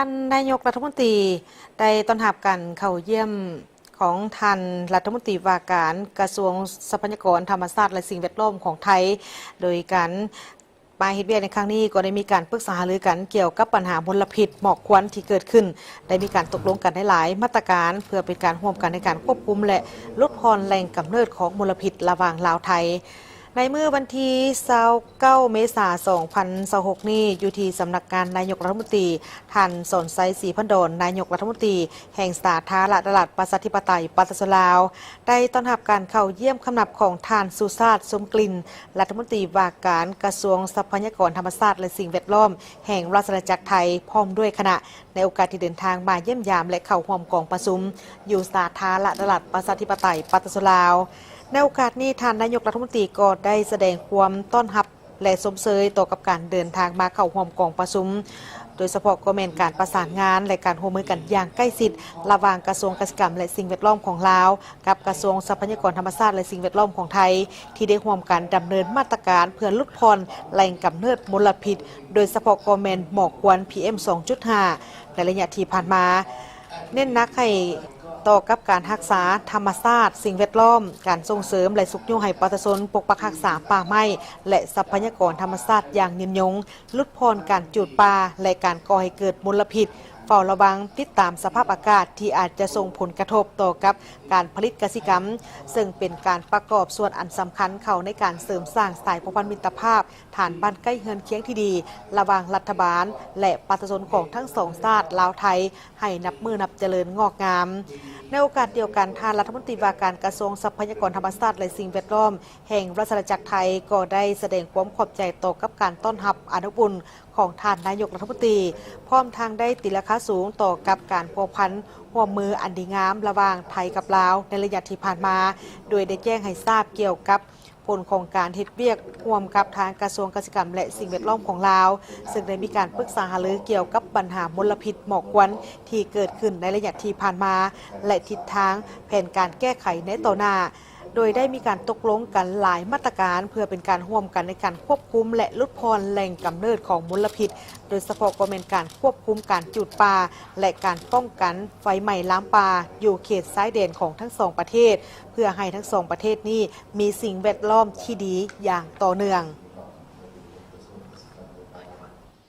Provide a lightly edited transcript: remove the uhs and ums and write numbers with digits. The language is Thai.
ท่านนายกรัฐมนตรีได้ต้อนรับกันเข้าเยี่ยมของท่านรัฐมนตรีว่าการกระทรวงทรัพยากรธรรมชาติและสิ่งแวดล้อมของไทยโดยการมาเฮ็ดเวียกในครั้งนี้ก็ได้มีการปรึกษาหารือกันเกี่ยวกับปัญหามลพิษหมอกควันที่เกิดขึ้นได้มีการตกลงกันได้หลายมาตรการเพื่อเป็นการร่วมกันในการควบคุมและลดพรแหล่งกำเนิดของมลพิษระหว่างลาวไทยในเมื่อวันที่29เมษายน2026นี้อยู่ที่สำนักงานนายกรัฐมนตรีท่านสนไซศรีพันดอนนายกรัฐมนตรีแห่งสาธารณรัฐประชาธิปไตยประชาชนลาวได้ต้อนรับการเข้าเยี่ยมคำนับของท่านสุชาติสมกลิ่นรัฐมนตรีว่าการกระทรวงทรัพยากรธรรมชาติและสิ่งแวดล้อมแห่งราชอาณาจักรไทยพร้อมด้วยคณะในโอกาสที่เดินทางมาเยี่ยมยามและเข้าร่วมกองประชุมอยู่สาธารณรัฐประชาธิปไตยประชาชนลาวในโอกาสนี้ท่านนายกรัฐมนตรีก็ได้แสดงความต้อนรับและสมเสยต่อกับการเดินทางมาเข้าร่วมกองประชุมโดยเฉพาะก็เป็นการประสานงานและการร่วมมือกันอย่างใกล้ชิดระหว่างกระทรวงเกษตรกรรมและสิ่งแวดล้อมของลาวกับกระทรวงทรัพยากรธรรมชาติและสิ่งแวดล้อมของไทยที่ได้ร่วมกันดำเนินมาตรการเพื่อลดพรแหล่งกำเนิดมลพิษโดยเฉพาะก็เป็นหมอกควัน PM 2.5 ในระยะที่ผ่านมาเน้นหนักให้ต่อกับการรักษาธรรมชาติสิ่งแวดล้อมการส่งเสริมและสุขยุให้ประชาชนปกปักรักษาป่าไม้และทรัพยากรธรรมชาติอย่างยืนยงลดพรการจูดป่าและการก่อให้เกิดมลพิษเฝ้าระวังติดตามสภาพอากาศที่อาจจะส่งผลกระทบต่อกับการผลิตกสิกรรมซึ่งเป็นการประกอบส่วนอันสำคัญเข้าในการเสริมสร้างสายสัมพันธมิตรภาพฐานบ้านใกล้เฮือนเคียงที่ดีระหว่างรัฐบาลและประชาชนของทั้งสองชาติลาวไทยให้นับมือนับเจริญงอกงามในโอกาสเดียวกันท่านรัฐมนตรีว่าการกระทรวงทรัพยากรธรรมชาติและสิ่งแวดล้อมแห่งราชอาณาจักรไทยก็ได้แสดงความขอบใจต่อกับการต้อนรับอนุบุญของท่านนายกรัฐมนตรีพร้อมทางได้ติราคาสูงต่อกับการพัวพันร่วมมืออันดีงามระหว่างไทยกับลาวในระยะที่ผ่านมาโดยได้แจ้งให้ทราบเกี่ยวกับผลของการเฮ็ดเวียกร่วมกับทางกระทรวงเกษตรกรรมและสิ่งแวดล้อมของลาวซึ่งได้มีการปรึกษาหารือเกี่ยวกับปัญหามลพิษหมอกควันที่เกิดขึ้นในระยะที่ผ่านมาและทิศทางแผนการแก้ไขในต่อหน้าโดยได้มีการตกลงกันหลายมาตรการเพื่อเป็นการร่วมกันในการควบคุมและลดพรแหล่งกำเนิดของมลพิษโดยเฉพาะก็เป็นการควบคุมการจุดป่าและการป้องกันไฟไหม้ลามป่าอยู่เขตชายแดนของทั้งสองประเทศเพื่อให้ทั้งสองประเทศนี้มีสิ่งแวดล้อมที่ดีอย่างต่อเนื่อง